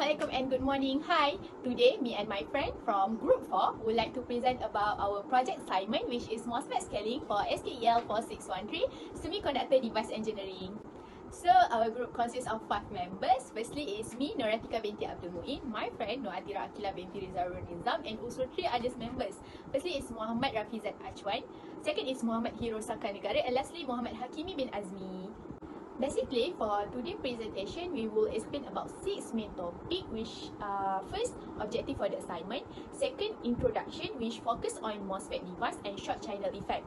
Assalamualaikum and good morning. Hi, today me and my friend from Group 4 would like to present about our project assignment, which is MOSFET scaling for SKEL4613 Semiconductor Device Engineering. So our group consists of 5 members. Firstly is me, Noratika binti Abdul Muin, my friend Noatira Akila binti Rizarul Nizam, and also 3 others members. Firstly is Muhammad Rafizat Achwan, second is Muhammad Hiro Saka Negara, and lastly Muhammad Hakimi bin Azmi. Basically, for today's presentation, we will explain about 6 main topic, which first, objective for the assignment. Second, introduction, which focus on MOSFET device and short channel effect.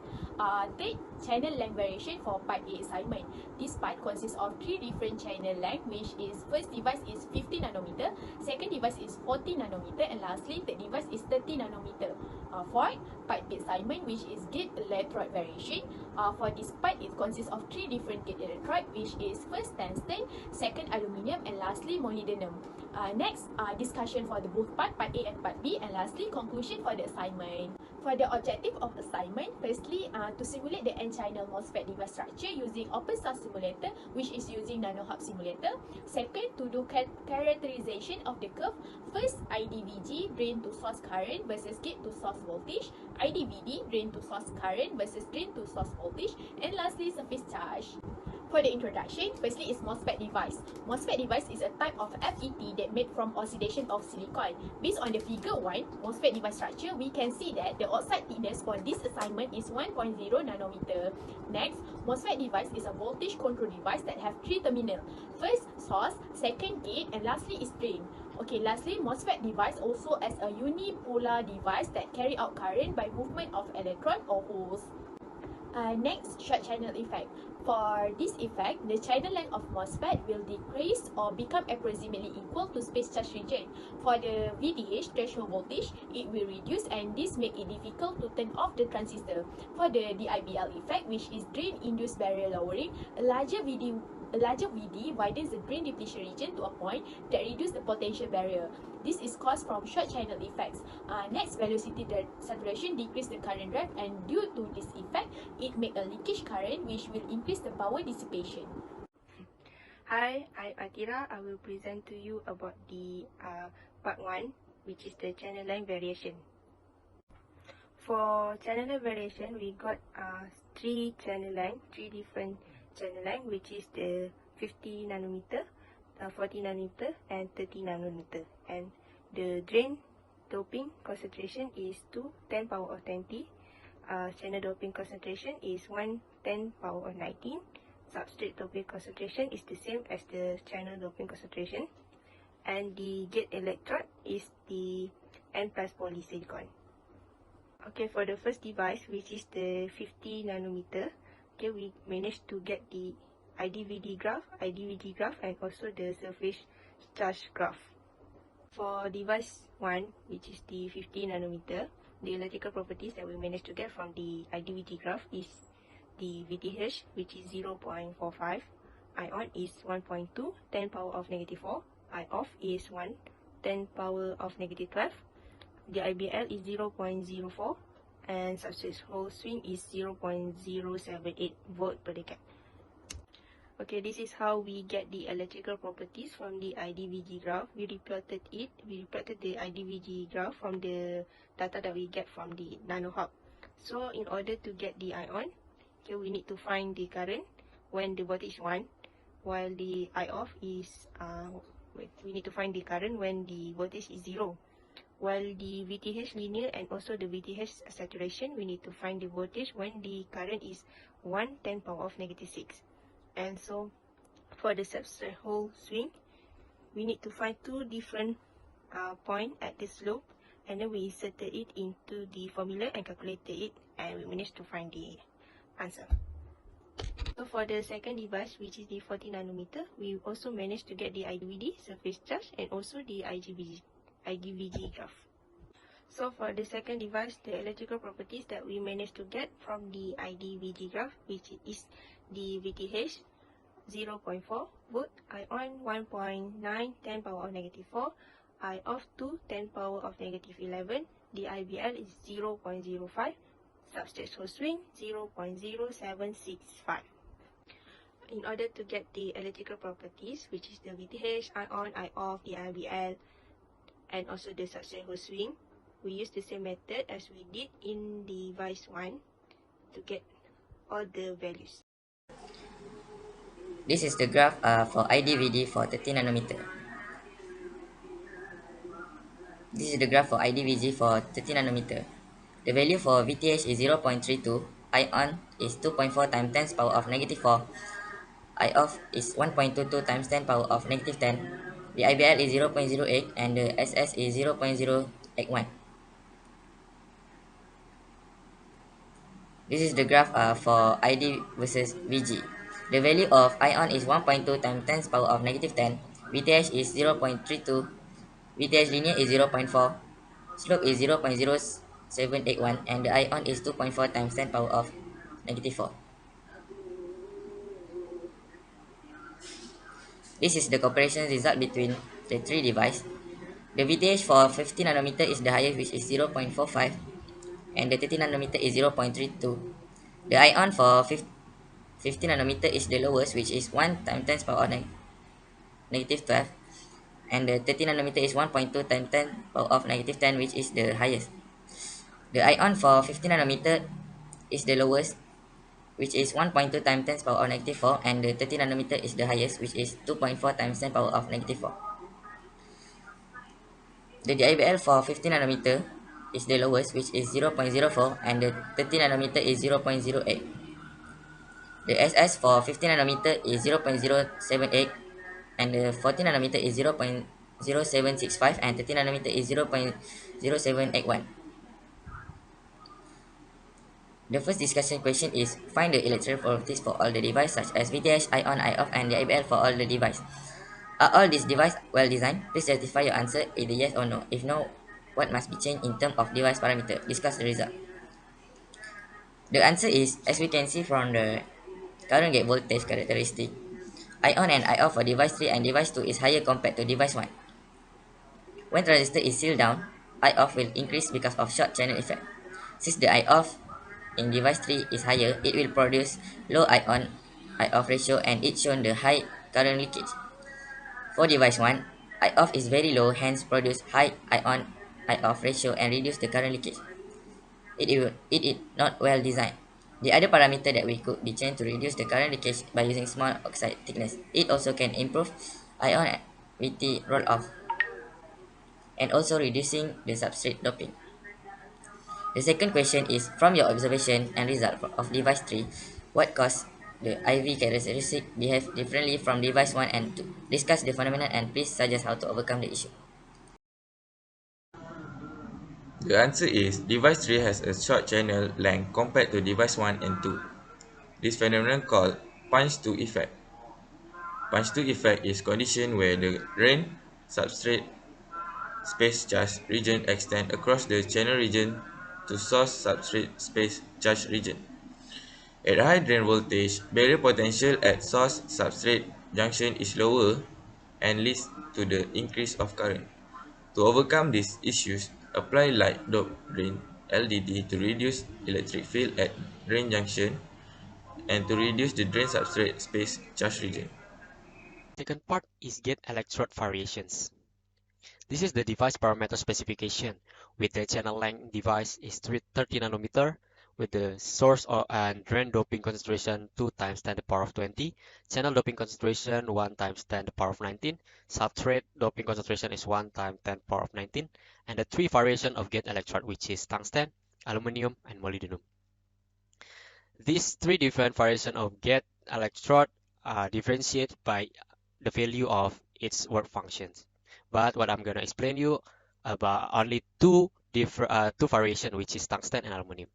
Third, channel length variation for part A assignment. This part consists of 3 different channel length, which is first device is 50 nanometer, second device is 40 nanometer, and lastly, third device is 30 nanometer. Fourth, part B assignment, which is gate electrode variation. For this part, it consists of 3 different gate electrode, which is first tungsten, second aluminium, and lastly molybdenum. Next, discussion for the both part A and part B, and lastly conclusion for the assignment. For the objective of assignment, firstly, to simulate the N-channel MOSFET device structure using open source simulator, which is using NanoHub simulator. Second, to do characterization of the curve. First, IDVG, drain to source current versus gate to source voltage. IDVD, drain to source current versus drain to source voltage. And lastly, surface charge. For the introduction, firstly is MOSFET device. MOSFET device is a type of FET that made from oxidation of silicon. Based on the figure 1, MOSFET device structure, we can see that the oxide thickness for this assignment is 1.0 nanometer. Next, MOSFET device is a voltage control device that have 3 terminals. First, source, second gate, and lastly is drain. Okay, lastly, MOSFET device also as a unipolar device that carry out current by movement of electron or holes. Next, short channel effect. For this effect, the channel length of MOSFET will decrease or become approximately equal to space charge region. For the VDH, threshold voltage, it will reduce, and this make it difficult to turn off the transistor. For the DIBL effect, which is drain-induced barrier lowering, a larger VD widens the drain depletion region to a point that reduces the potential barrier. This is caused from short channel effects. Next, velocity saturation decrease the current drive, and due to this effect, it make a leakage current which will increase the power dissipation. Hi, I'm Atira. I will present to you about the part 1, which is the channel length variation. For channel length variation, we got 3 channel length, 3 different channel length, which is the 50 nanometer, 40 nanometer, and 30 nanometer. And the drain doping concentration is 2 10 power of 20. Channel doping concentration is 1/10 power of 19. Substrate doping concentration is the same as the channel doping concentration. And the gate electrode is the N+ polysilicon. Okay, for the first device, which is the 50 nanometer, okay, we managed to get the IDVD graph, and also the surface charge graph. For device 1, which is the 50 nanometer, the electrical properties that we managed to get from the IDVD graph is the VTH, which is 0.45, ion is 1.2, 10 power of -4, I-off is 1, 10 power of -12, the IBL is 0.04, and substrate hole swing is 0.078 volt per decade. Okay, this is how we get the electrical properties from the IDVG graph. We replotted the IDVG graph from the data that we get from the NanoHub. So in order to get the ion, okay, we need to find the current when the voltage is 1, while the I-off is, we need to find the current when the voltage is 0. While the VTH linear and also the VTH saturation, we need to find the voltage when the current is 1/10 power of -6. And so, for the substrate hole swing, we need to find 2 different points at the slope, and then we inserted it into the formula and calculated it, and we managed to find the answer. So for the second device, which is the 40 nanometer, we also managed to get the IDVD, surface charge, and also the IDVG graph. So for the second device, the electrical properties that we managed to get from the IDVG graph, which is the VTH 0.4 volt, ion 1.9, 10 power of -4, I-off 2, 10 power of -11, the IBL is 0.05, substrate hole swing 0.0765. in order to get the electrical properties, which is the VTH, I-on, I-off, the IBL, and also the substrate hole swing, we use the same method as we did in device 1 to get all the values. This is the graph for IDVD for 30 nanometer. This is the graph for IDVG for 30 nanometer. The value for VTH is 0.32, I-on is 2.4 times 10 power of negative 4, I-off is 1.22 times 10 power of negative 10, the IBL is 0.08, and the SS is 0.081. This is the graph for ID versus VG. The value of ion is 1.2 times 10 power of negative 10, VTH is 0.32, VTH linear is 0.4, slope is 0.0781, and the ion is 2.4 times 10 power of negative 4. This is the comparison result between the three devices. The VTH for 50 nanometer is the highest, which is 0.45, and the 30 nanometer is 0.32. The ion for 50 nanometer is the lowest, which is 1 times 10 power of negative 12, and the 30 nanometer is 1.2 times 10 power of negative 10, which is the highest. The ion for 50 nanometer is the lowest, which is 1.2 times 10 power of negative 4, and the 30 nanometer is the highest, which is 2.4 times 10 power of negative 4. The DIBL for 50 nanometer is the lowest, which is 0.04, and the 30 nanometer is 0.08. The SS for 50 nanometer is 0.078, and the 40 nanometer is 0.0765, and 30 nanometer is 0.0781. The first discussion question is find the electrical properties for all the devices such as VTH, I-on, I-off, and the IBL for all the devices. Are all these devices well designed? Please certify your answer either yes or no. If no, what must be changed in terms of device parameter? Discuss the result. The answer is, as we can see from the current gate voltage characteristic, I-on and I-off for device 3 and device 2 is higher compared to device 1. When transistor is sealed down, I-off will increase because of short channel effect. Since the I-off in device 3 is higher, it will produce low I-on I-off ratio and it shown the high current leakage. For device 1, I-off is very low, hence produce high I-on I-off ratio and reduce the current leakage. It is not well designed. The other parameter that we could be changed to reduce the current leakage by using small oxide thickness. It also can improve ion VT roll-off and also reducing the substrate doping. The second question is, from your observation and result of device 3, what caused the IV characteristic behave differently from device 1 and 2? Discuss the phenomenon and please suggest how to overcome the issue. The answer is device 3 has a short channel length compared to device 1 and 2. This phenomenon called punch-to effect. Punch-to effect is condition where the drain substrate space charge region extend across the channel region to source substrate space charge region. At high drain voltage, barrier potential at source substrate junction is lower and leads to the increase of current. To overcome these issues, apply light doped drain (LDD) to reduce electric field at drain junction and to reduce the drain substrate space charge region. Second part is get electrode variations. This is the device parameter specification with the channel length device is 30 nanometer with the source and drain doping concentration 2 times 10 to the power of 20, channel doping concentration 1 times 10 to the power of 19, substrate doping concentration is 1 times 10 to the power of 19, and the three variation of gate electrode which is tungsten, aluminum, and molybdenum. These three different variation of gate electrode are differentiated by the value of its work functions. But what I'm going to explain you about only two variation, which is tungsten and aluminum.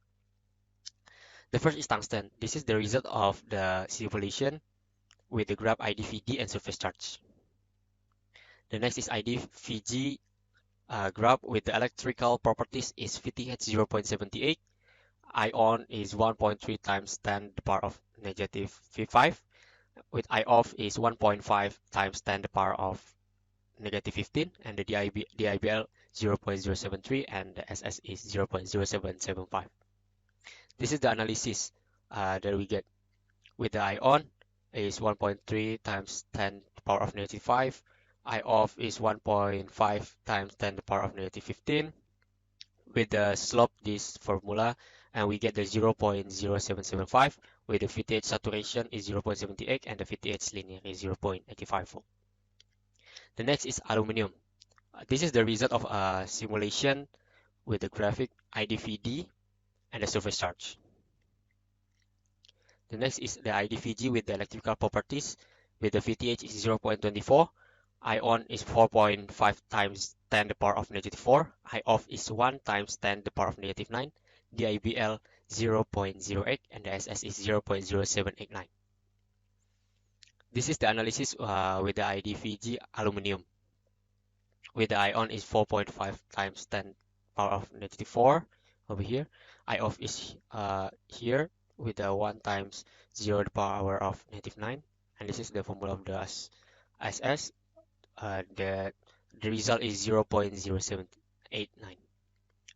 The first is tungsten. This is the result of the simulation with the graph IDVD and surface charge. The next is IDVG graph with the electrical properties is VTH 0.78, ion is 1.3 times 10 to the power of negative 5, with I-off is 1.5 times 10 to the power of negative 15, and the DIBL 0.073, and the SS is 0.0775. This is the analysis that we get with the ion is 1.3 times 10 to the power of negative 5. I of is 1.5 times 10 to the power of negative 15. With the slope this formula, and we get the 0.0775 with the VTH saturation is 0.78 and the VTH linear is 0.85. The next is aluminum. This is the result of a simulation with the graphic IDVD and the surface charge. The next is the IDVG with the electrical properties. With the VTH is 0.24, ion is 4.5 times 10 to the power of negative 4, I off is 1 times 10 to the power of negative 9, the IBL 0.08, and the SS is 0.0789. This is the analysis with the IDVG aluminum. With the ion is 4.5 times 10 to the power of negative 4 over here. I off is here with the 1 times 0 to the power of negative 9, and this is the formula of the SS. The result is 0.0789,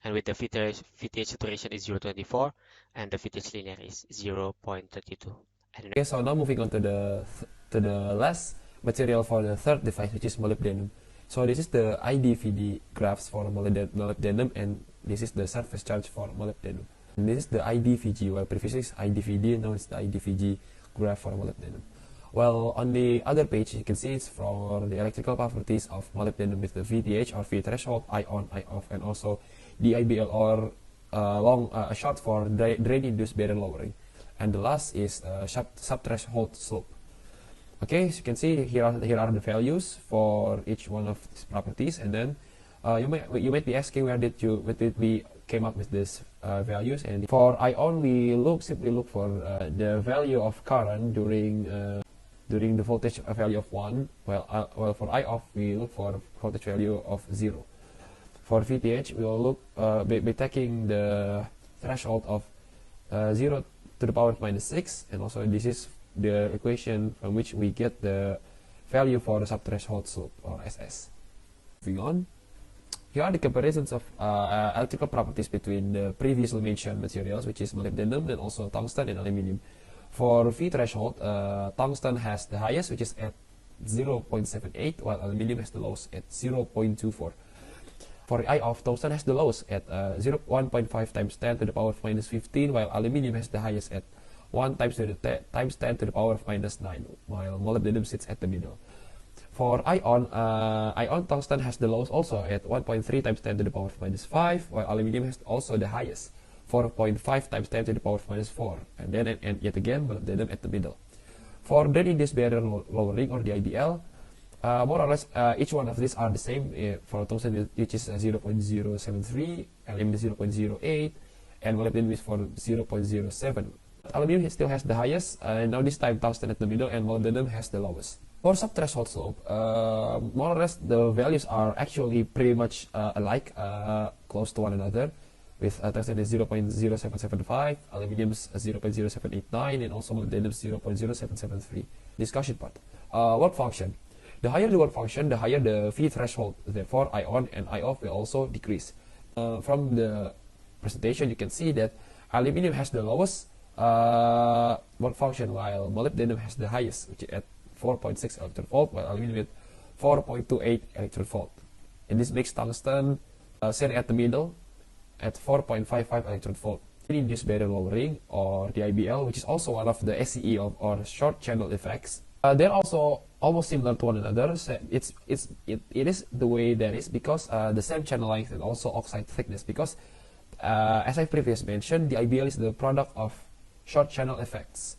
and with the VTH saturation is 0.24 and the VTH linear is 0.32. Okay, so now moving on to the last material for the third device, which is molybdenum. So this is the IDVD graphs for molybdenum, and this is the surface charge for molybdenum. And this is the IDVG, well previously is IDVD, now it's the IDVG graph for molybdenum. Well, on the other page, you can see it's for the electrical properties of molybdenum with the VTH or V threshold, I on, I off, and also DIBL or short for drain-induced barrier lowering. And the last is sub-threshold slope. Okay, so you can see here are the values for each one of these properties, and then you might be asking where did we came up with these values. And for ion, we simply look for the value of current during the voltage value of 1. Well, for I off, we look for voltage value of 0. For VTH, we will look by taking the threshold of 0 to the power of minus 6, and also this is the equation from which we get the value for the subthreshold slope or SS. Moving on, here are the comparisons of electrical properties between the previously mentioned materials, which is molybdenum and also tungsten and aluminium. For V threshold, tungsten has the highest, which is at 0.78, while aluminium has the lowest at 0.24. For I of, tungsten has the lowest at 1.5 times 10 to the power of minus 15, while aluminium has the highest at 1 times 10 to the power of minus 9, while molybdenum sits at the middle. For ion, tungsten has the lowest also at 1.3 times 10 to the power of minus 5, while aluminium has also the highest, 4.5 times 10 to the power of minus 4, and then yet again molybdenum at the middle. For drain-induced barrier lowering or DIBL, more or less each one of these are the same. For tungsten, which is 0.073, aluminium 0.08, and molybdenum is for 0.07. Aluminium still has the highest, and now this time tungsten at the middle, and molybdenum has the lowest. For subthreshold slope, more or less the values are actually pretty much alike, close to one another, with tungsten is 0.0775, aluminium is 0.0789, and also molybdenum 0.0773. Discussion part. Work function. The higher the work function, the higher the V threshold. Therefore, I on and I off will also decrease. From the presentation, you can see that aluminium has the lowest work function, while molybdenum has the highest, which is at 4.6 electron volt, while aluminium at 4.28 electron volt. And this makes tungsten sitting at the middle at 4.55 electron volt. Induced barrier lowering, or DIBL, which is also one of the SCE or short channel effects. They're also almost similar to one another. So it is the way that is because the same channel length and also oxide thickness. Because as I previously mentioned, the IBL is the product of short channel effects,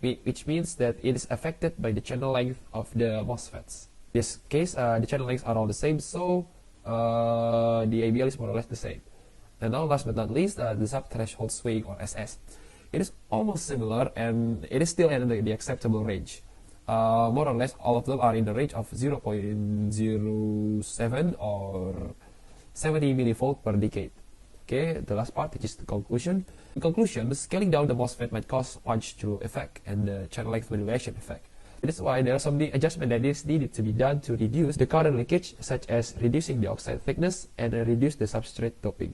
which means that it is affected by the channel length of the MOSFETs. In this case, the channel lengths are all the same, so the IBL is more or less the same. And now, last but not least, the subthreshold swaying or SS. It is almost similar, and it is still in the acceptable range. More or less, all of them are in the range of 0.07 or 70 millivolt per decade. Okay, the last part, which is the conclusion. In conclusion, scaling down the MOSFET might cause punch-through effect and the channel length modulation effect. That's why there are some adjustment that is needed to be done to reduce the current leakage, such as reducing the oxide thickness and reduce the substrate doping.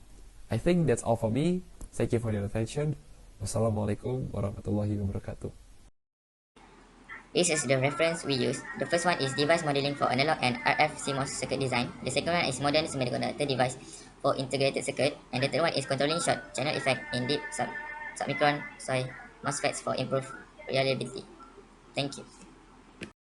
I think that's all for me. Thank you for your attention. Wassalamualaikum warahmatullahi wabarakatuh. This is the reference we use. The first one is device modeling for analog and RF CMOS circuit design. The second one is modern semiconductor device for integrated circuit. And the third one is controlling short channel effect in deep submicron MOSFETs for improved reliability. Thank you.